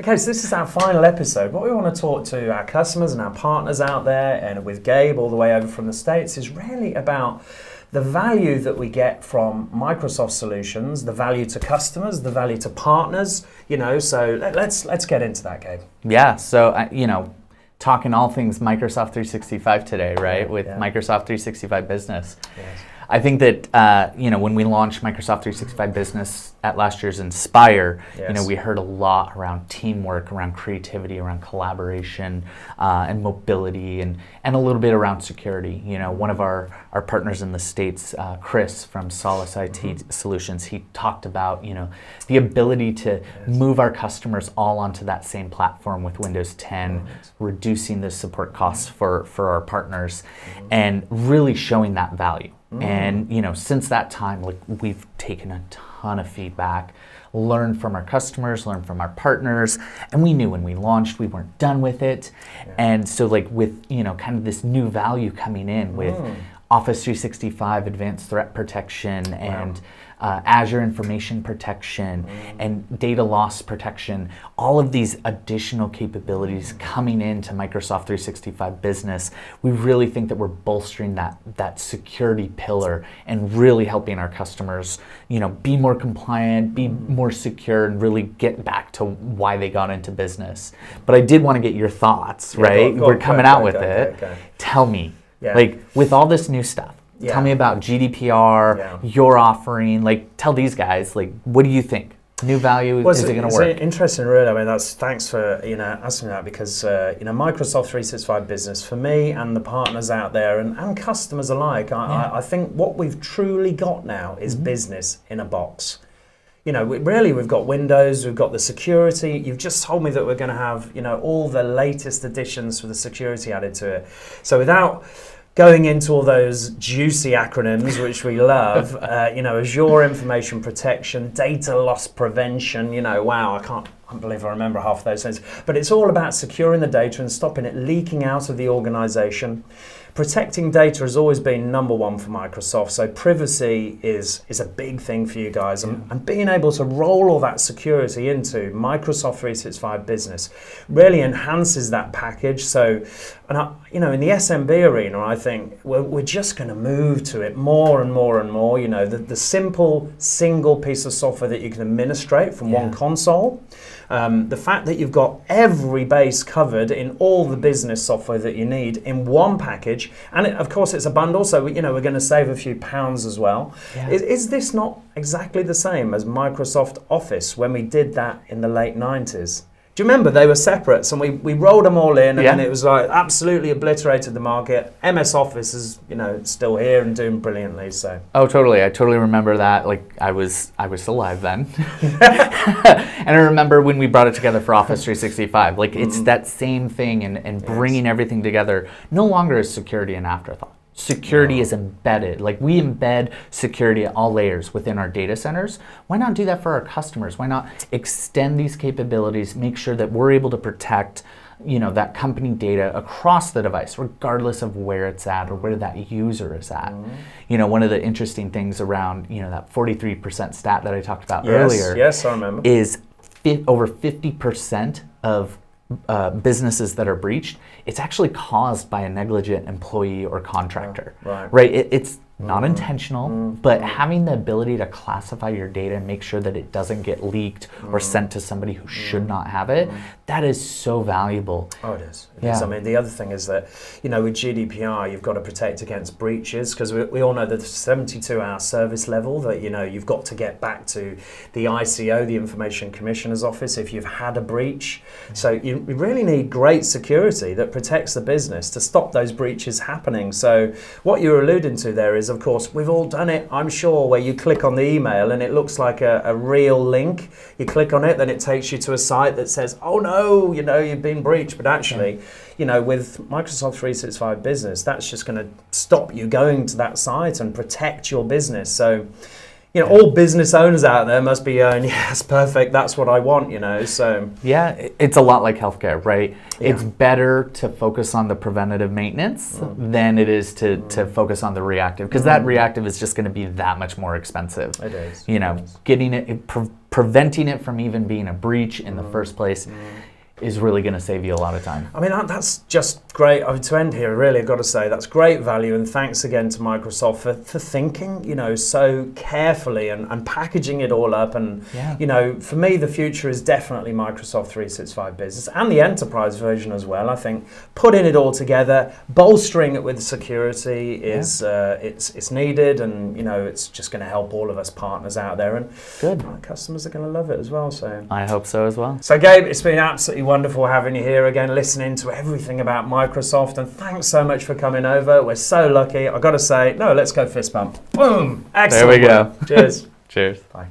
Okay, so this is our final episode. What we want to talk to our customers and our partners out there, and with Gabe all the way over from the States, is really about the value that we get from Microsoft solutions, the value to customers, the value to partners, so let's get into that, Gabe. Yeah, so, talking all things Microsoft 365 today, right, with Microsoft 365 Business. Yes. I think that, when we launched Microsoft 365 Business at last year's Inspire, we heard a lot around teamwork, around creativity, around collaboration, and mobility, and a little bit around security. One of our partners in the States, Chris from Solace IT Solutions, he talked about, the ability to move our customers all onto that same platform with Windows 10, reducing the support costs for our partners, and really showing that value. And since that time, we've taken a ton of feedback, learned from our customers, learned from our partners, and we knew when we launched we weren't done with it. And so with kind of this new value coming in with Office 365 Advanced Threat Protection and Azure Information Protection and data loss protection, all of these additional capabilities coming into Microsoft 365 Business, we really think that we're bolstering that security pillar and really helping our customers, be more compliant, be more secure, and really get back to why they got into business. But I did want to get your thoughts, right? We're coming out with it. Tell me, with all this new stuff, tell me about GDPR, your offering. Tell these guys, what do you think? New value, is it going to work? It's interesting, really. I mean, thanks for asking that, because Microsoft 365 Business, for me and the partners out there and customers alike, I think what we've truly got now is business in a box. We've got Windows, we've got the security. You've just told me that we're going to have all the latest additions for the security added to it. So without going into all those juicy acronyms, which we love, Azure Information Protection, data loss prevention, wow, I can't believe I remember half of those things. But it's all about securing the data and stopping it leaking out of the organization. Protecting data has always been number one for Microsoft, so privacy is a big thing for you guys, and being able to roll all that security into Microsoft 365 Business really enhances that package. So, in the SMB arena, I think we're just going to move to it more and more and more. The simple single piece of software that you can administrate from one console. The fact that you've got every base covered in all the business software that you need in one package, and of course it's a bundle, so we're going to save a few pounds as well. Is this not exactly the same as Microsoft Office when we did that in the late 90s? Do you remember they were separate? So we rolled them all in, and then it was absolutely obliterated the market. MS Office is still here and doing brilliantly. So. Oh, totally! I totally remember that. I was still alive then, and I remember when we brought it together for Office 365. It's that same thing, and bringing everything together. No longer is security an afterthought. Security is embedded. We embed security at all layers within our data centers. Why not do that for our customers? Why not extend these capabilities, make sure that we're able to protect that company data across the device, regardless of where it's at or where that user is at. One of the interesting things around that 43% stat that I talked about earlier I remember. Is over 50% of businesses that are breached, it's actually caused by a negligent employee or contractor. Right? It's not intentional, but having the ability to classify your data and make sure that it doesn't get leaked or sent to somebody who should not have it, that is so valuable. Oh, it is. It is. I mean, the other thing is that, with GDPR, you've got to protect against breaches, because we all know that the 72-hour service level that, you've got to get back to the ICO, the Information Commissioner's Office, if you've had a breach. So you really need great security that protects the business to stop those breaches happening. So what you're alluding to there is, of course, we've all done it, I'm sure, where you click on the email and it looks like a real link. You click on it, then it takes you to a site that says, oh no, you've been breached. But actually, with Microsoft 365 Business, that's just going to stop you going to that site and protect your business. So, you know, all business owners out there must be going, yes, perfect, that's what I want, you know, so. Yeah, it's a lot like healthcare, right? Yeah. It's better to focus on the preventative maintenance than it is to focus on the reactive, because that reactive is just going to be that much more expensive. It is. You know, getting it, preventing it from even being a breach in the first place is really going to save you a lot of time. I mean, that's just great. I mean, to end here, really, I've got to say, that's great value, and thanks again to Microsoft for thinking, you know, so carefully and packaging it all up. And, you know, for me, the future is definitely Microsoft 365 Business and the enterprise version as well. I think putting it all together, bolstering it with security is it's needed, and, you know, it's just going to help all of us partners out there, and our customers are going to love it as well. So I hope so as well. So Gabe, it's been absolutely wonderful having you here again, listening to everything about Microsoft, and thanks so much for coming over. We're so lucky. I've got to say, no, let's go fist bump. Boom! Excellent. There we go. Cheers. Cheers. Bye.